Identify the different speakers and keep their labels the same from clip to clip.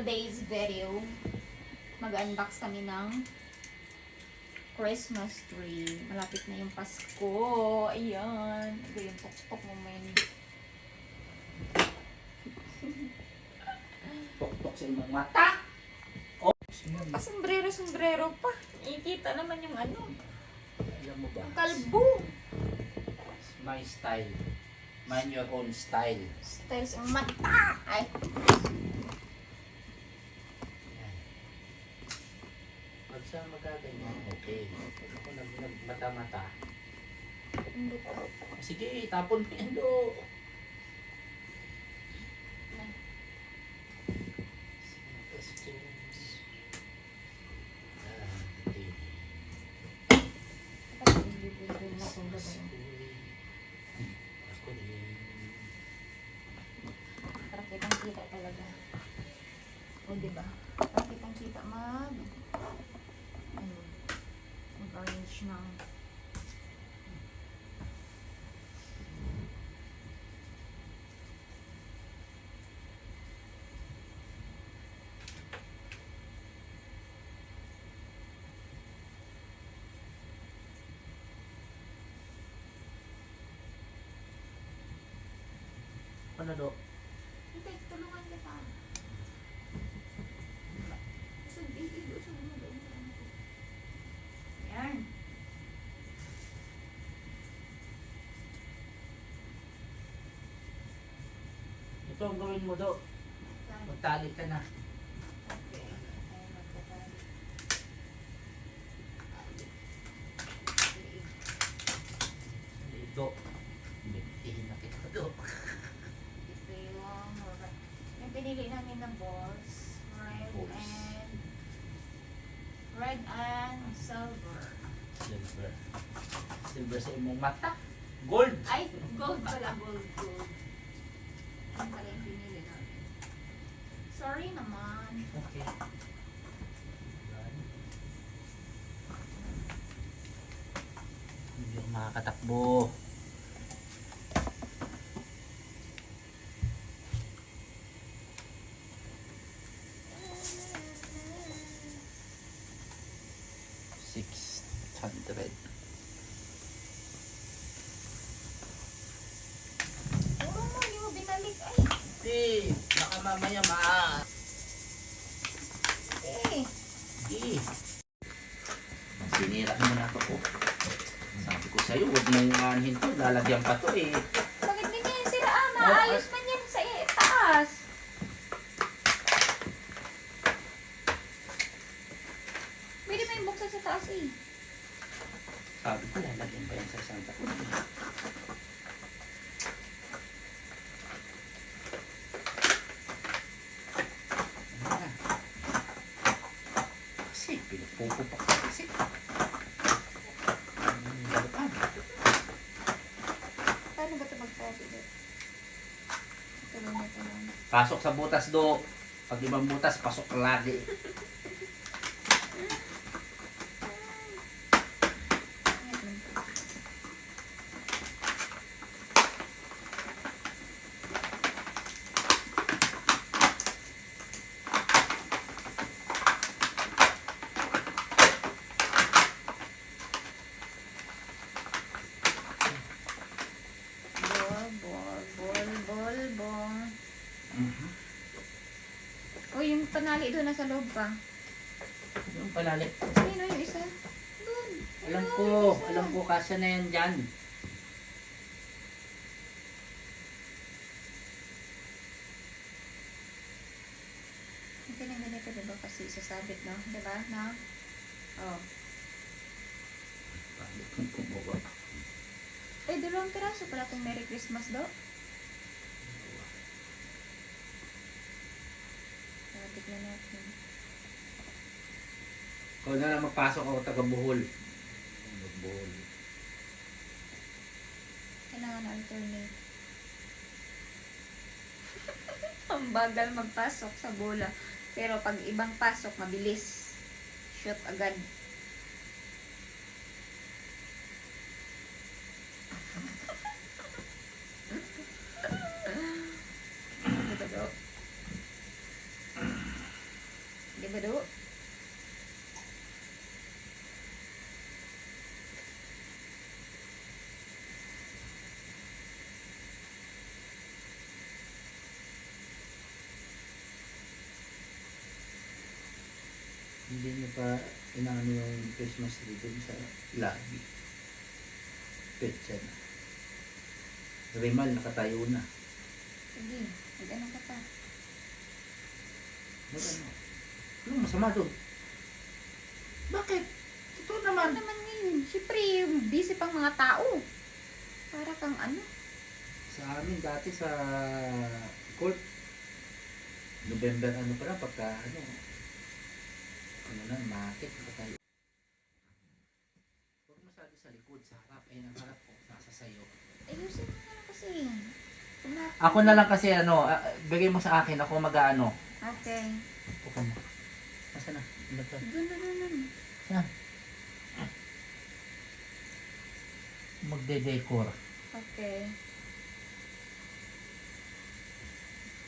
Speaker 1: today's video, mag-unbox kami ng Christmas tree. Malapit na yung Pasko. Ayan. Ito yung tok-tok moment.
Speaker 2: Tok-tok sa imong mata. Oh,
Speaker 1: Pa-sombrero pa. Ikita naman yung ano.
Speaker 2: alam mo ba?
Speaker 1: Yung kalbo.
Speaker 2: My style. Mind your own style.
Speaker 1: Styles ang mata. Ay.
Speaker 2: Pag siya magaganyan, okay. Pag ako nagmata-mata,
Speaker 1: Hindi pa.
Speaker 2: sige, tapon mo yan do.
Speaker 1: Para kitang-kita talaga. O, diba? Para kitang-kita mag-arrange ng
Speaker 2: Ano do?
Speaker 1: Hindi, tulungan kita. Usog, usog mo doon. Ayan.
Speaker 2: Ito ang gawin mo do. Magtali ka na.
Speaker 1: Okay. Ayan, magtatali.
Speaker 2: Dito. Bitihin na kita do.
Speaker 1: Ito yung pinili namin na balls. Red and silver.
Speaker 2: Silver. Silver sa imong mata. Gold.
Speaker 1: Ay, gold pala. Gold. Yan pala yung pinili namin. Sorry naman.
Speaker 2: Okay. Hindi ako makakatakbo. $600.
Speaker 1: Puro mo, hindi mo binalik. Ay,
Speaker 2: Hindi, baka mamaya
Speaker 1: eh.
Speaker 2: Hindi. Sinira mo na ito ko. Sabi ko sa'yo, huwag mong anhin to. Lalagyan pa to eh.
Speaker 1: Bakit ganyan sila, ama? Ayos man yan sa taas. Pwede mo yung buksan sa taas eh.
Speaker 2: Sabi ko, lalagyan pa yan sa Santa Cruz. Kasi, pinupupupak ko kasi. Balikan.
Speaker 1: Paano ba ito magpapit? Ito lang.
Speaker 2: Pasok sa butas do. Pag ibang butas, pasok lagi.
Speaker 1: Ball. O, yung panali doon nasa loob pa.
Speaker 2: Yung palali.
Speaker 1: Sino yung isa? Doon.
Speaker 2: Alam ko, kasya na yan dyan.
Speaker 1: Ito na ganito, diba? Kasi sasabit, no? Diba? No? Oh. Ay, dalawang piraso pala itong Merry Christmas do. Tignan natin.
Speaker 2: Ikaw na lang magpasok ako taga-Bohol. Bohol.
Speaker 1: Kailangan alternate. Ang bagal magpasok sa bola. Pero pag ibang pasok, mabilis. Shoot agad. gado.
Speaker 2: Hindi niyo pa inaano yung Christmas tree dun sa lobby. Petsa na. Rimal, nakatayo na.
Speaker 1: Sige, mag-ano ka pa.
Speaker 2: Ano? Anong masama doon? Bakit? Totoo
Speaker 1: Ano
Speaker 2: naman.
Speaker 1: naman ngayon? Siyempre, busy pang mga tao. Para kang ano.
Speaker 2: Sa amin dati sa court, November ano pa lang, pagka ano na, market, nakatayo. Huwag masyado sa likod, sa harap. Ayun ang harap ko, nasa sayo.
Speaker 1: Ayusin mo na kasi.
Speaker 2: Ako na lang kasi bigay mo sa akin, ako mag-ano.
Speaker 1: Okay.
Speaker 2: Upo mo. Nasaan na? Ano to?
Speaker 1: Doon.
Speaker 2: Saan? Magde-decor.
Speaker 1: Okay.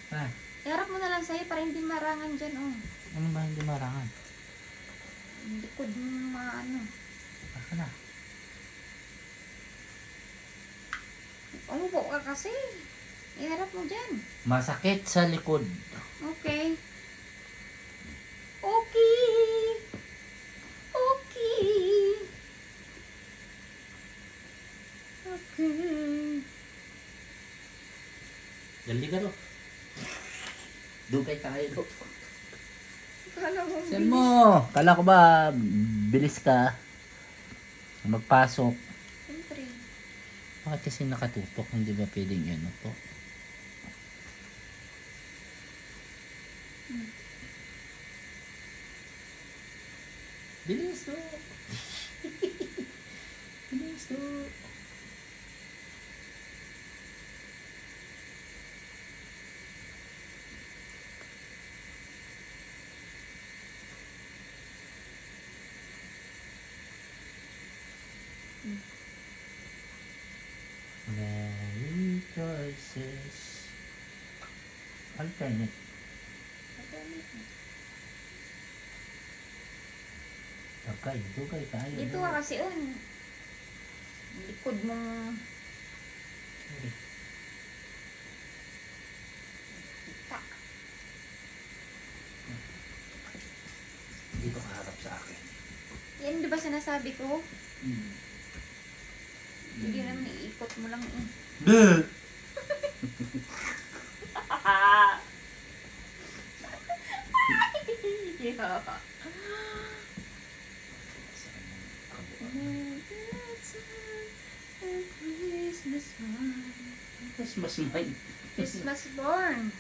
Speaker 2: Ah,
Speaker 1: Iharap mo na lang sa'yo para hindi marangan dyan, oh.
Speaker 2: ano ba hindi marangan?
Speaker 1: Yung likod mo maano.
Speaker 2: Baka na.
Speaker 1: Umupo ka kasi. Iharap mo dyan.
Speaker 2: Masakit sa likod.
Speaker 1: Okay. Okay. Okay. Okay.
Speaker 2: Dali ka ro. Dugay tayo.
Speaker 1: Kala mo
Speaker 2: Saan mo? Kala ko ba bilis ka magpasok?
Speaker 1: Siyempre.
Speaker 2: Bakit kasi nakatutok? Hindi ba pwedeng yan po? Bilis to. Bilis to. Many choices. Alternate. Okay, dugay tayo.
Speaker 1: Dito ka kasi, oh. Likod mo.
Speaker 2: Okay.
Speaker 1: Tak.
Speaker 2: Dito ka harap sa akin.
Speaker 1: Yan, di ba sinasabi ko?
Speaker 2: Mm.
Speaker 1: Hindi naman iikot mo lang, eh.
Speaker 2: Duh! Christmas mine.
Speaker 1: Christmas born.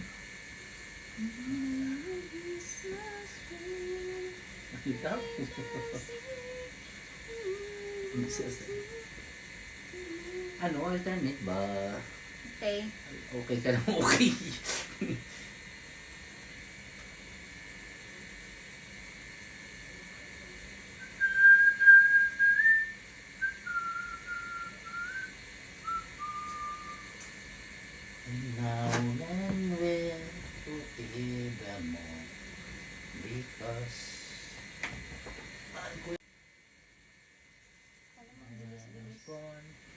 Speaker 2: Ikaw? Ano, alternate ba?
Speaker 1: Okay.
Speaker 2: Okay ka lang, okay. Now and when forevermore, because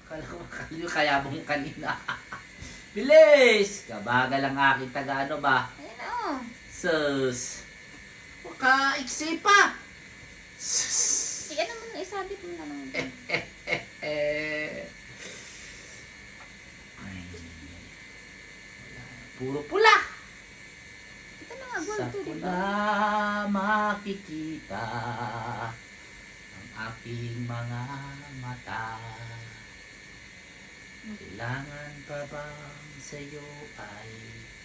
Speaker 2: kala ko kayo kaya mong kanina. Bilis! Kabagal ang aking taga-ano ba?
Speaker 1: Ayan, oh.
Speaker 2: Sus! Waka-iksi pa! Sus!
Speaker 1: Sige naman, isabit mo na lang.
Speaker 2: Ay, wala. Puro pula!
Speaker 1: Ito na nga, gold
Speaker 2: Sa
Speaker 1: to, di
Speaker 2: pula
Speaker 1: ba?
Speaker 2: makikita ang aking mga mata. Kailangan pa bang sa'yo ay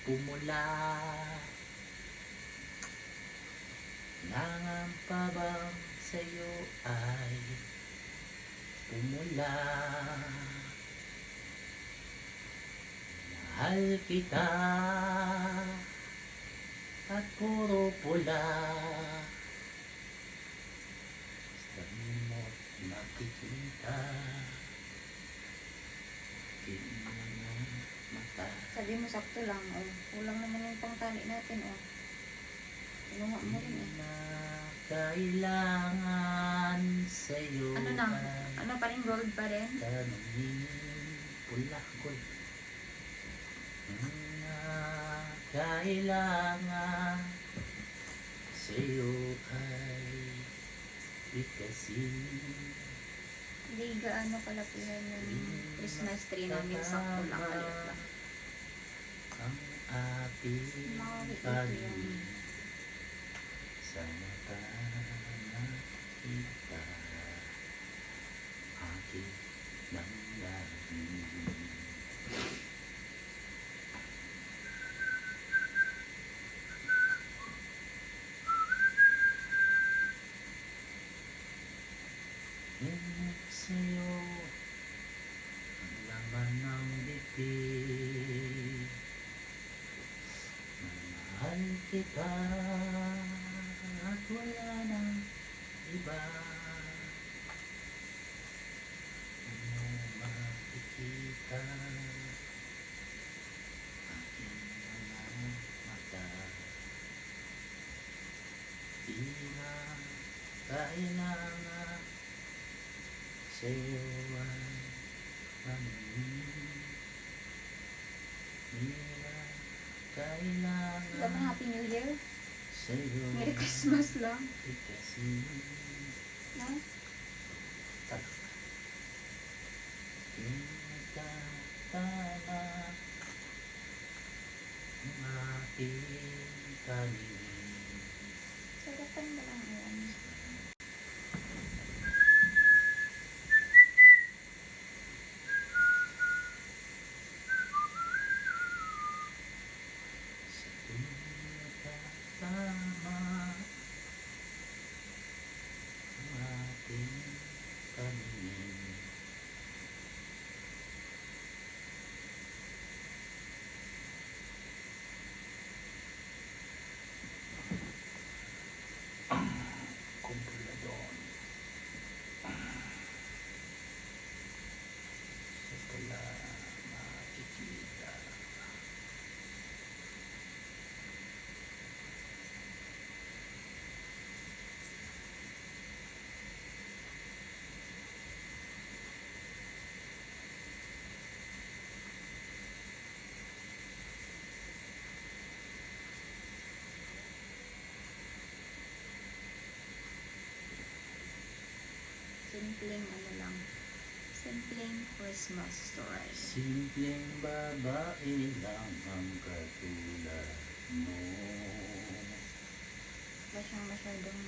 Speaker 2: pumula? Kailangan pa bang sa'yo ay pumula? Mahal kita at puro pula. Sabi mo makikita aking mga mata.
Speaker 1: Sabi mo, sakto lang, oh. Kulang naman yung pangtali natin, oh. Kinuha mo rin eh.
Speaker 2: Na kailangan sa'yo
Speaker 1: Ano na?
Speaker 2: ay
Speaker 1: Ano pa rin? Gold pa rin?
Speaker 2: tanungin pula gold. Na kailangan sa'yo ay ikasin.
Speaker 1: Hindi gaano kalakihan yung Christmas tree namin. Sakto lang, maliit lang.
Speaker 2: Ang ating
Speaker 1: Mawawit ito
Speaker 2: pag-ibig
Speaker 1: yung
Speaker 2: sa mata nakita aking damdamin. Sa'yo ang laman ng bibig. Mahal kita at wala nang iba. Ano makikita aking mga mata. Di na kailangan sa'yo ay mamingin. Di na kailangan
Speaker 1: Dapat Happy New Year.
Speaker 2: sa'yo
Speaker 1: Merry Christmas lang.
Speaker 2: ikasin.
Speaker 1: No?
Speaker 2: Pinagtatala ang ating kaligid.
Speaker 1: Sarapan mo lang yan.
Speaker 2: Sa pinagtatama ang ating kaligid. Kumpulador sa pula makikita.
Speaker 1: Simpleng ano lang. Simpleng Christmas story.
Speaker 2: Simpleng babae lang ang katulad mo.
Speaker 1: Wala siyang masyadong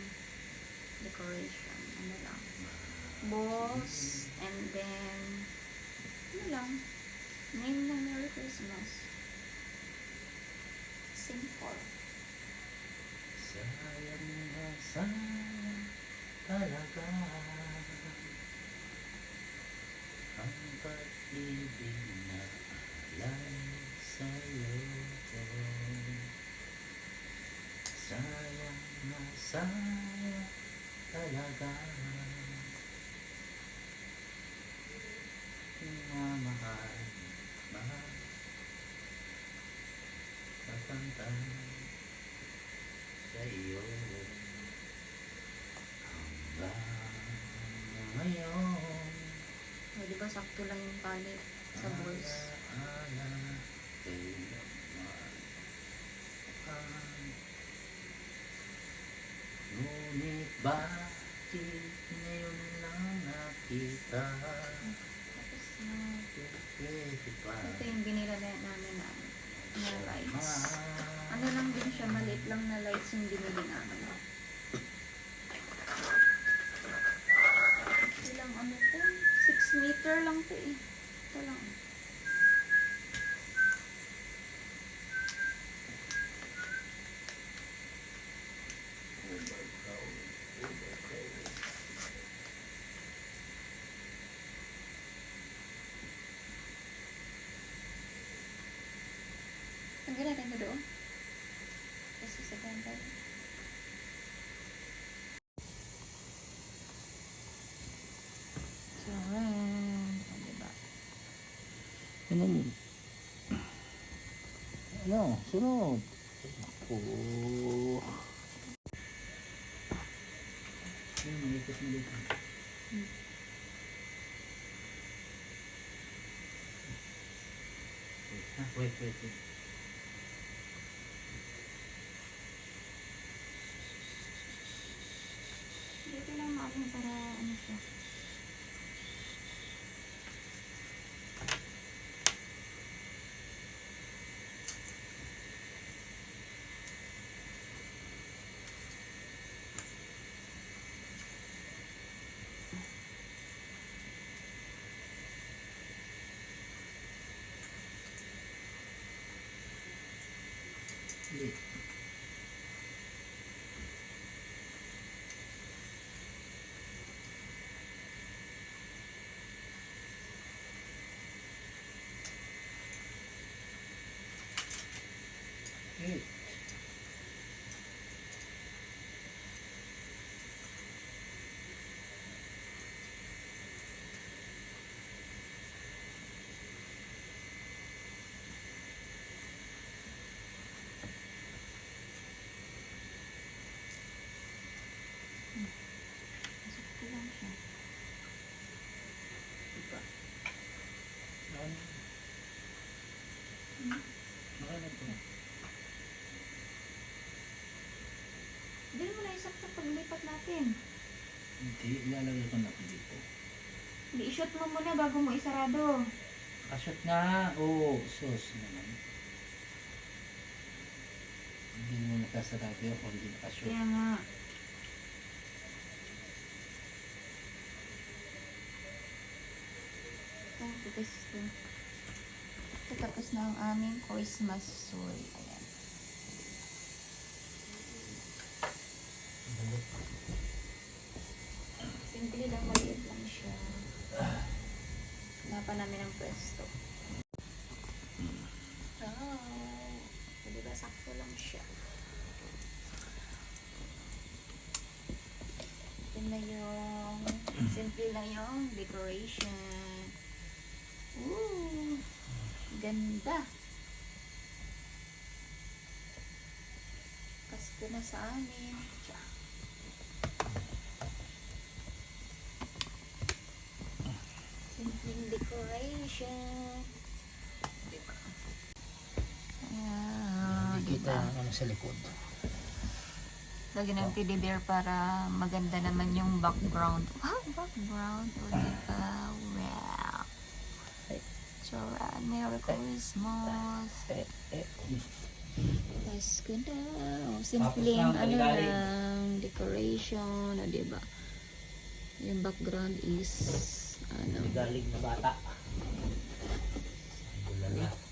Speaker 1: decoration. Ano lang. Balls. And then, ano lang. Name ng Merry Christmas. Simple.
Speaker 2: Sayang na sayang talaga ang pag-ibig na alay sa'yo. Sayang na sayang talaga mamahal magkakanta sa iyo hanggang ngayon.
Speaker 1: O, di ba sakto lang yung palit sa balls?
Speaker 2: Alaala kailanman ngunit bakit ngayon lang nakita?
Speaker 1: Tapos na.
Speaker 2: Pwede pa
Speaker 1: Ito yung binila namin na lights. Ano lang din siya, maliit lang na lights yung binili namin. Ilang ano to? 6 meter lang to eh. Ito lang. Tanggal natin ito doon. Kasi sa ganda. So, diba?
Speaker 2: Ano? Sunod. Ako. Ayun, malikot mo dito. Wait, wait, wait.
Speaker 1: Dito lang mami para ano siya.
Speaker 2: Hindi. Hey.
Speaker 1: Pasok ko lang siya. Diba?
Speaker 2: Makailan to?
Speaker 1: Hindi mo na isaksak paglipat natin.
Speaker 2: Hindi, ilalagay ko na dito.
Speaker 1: Hindi, i-shoot mo muna bago mo isarado.
Speaker 2: Kasot nga. Oo, sus naman. Hindi mo nakasarado ako, hindi nakasot.
Speaker 1: Kaya nga. Ito, ito. Ito, tapos na ang aming Christmas soy. Ayan. Simple lang, maliit lang siya. Hanapan namin ang pwesto. Oh, diba sakto lang siya. Ito na yung simple lang yung decoration. Ooh, ganda. Pasko na sa amin. Simpleng decoration. Diba? Ayan,
Speaker 2: Kita
Speaker 1: diba?
Speaker 2: ano sa likod.
Speaker 1: Lagi ng teddy bear para maganda naman yung background. Wow, background. O diba? Wow. Alright, Merry Christmas. Pasko na. O, simpleng
Speaker 2: Tapos na,
Speaker 1: ano
Speaker 2: galing.
Speaker 1: lang, decoration. O diba? Yung background is ano.
Speaker 2: Galing na bata. Bulala.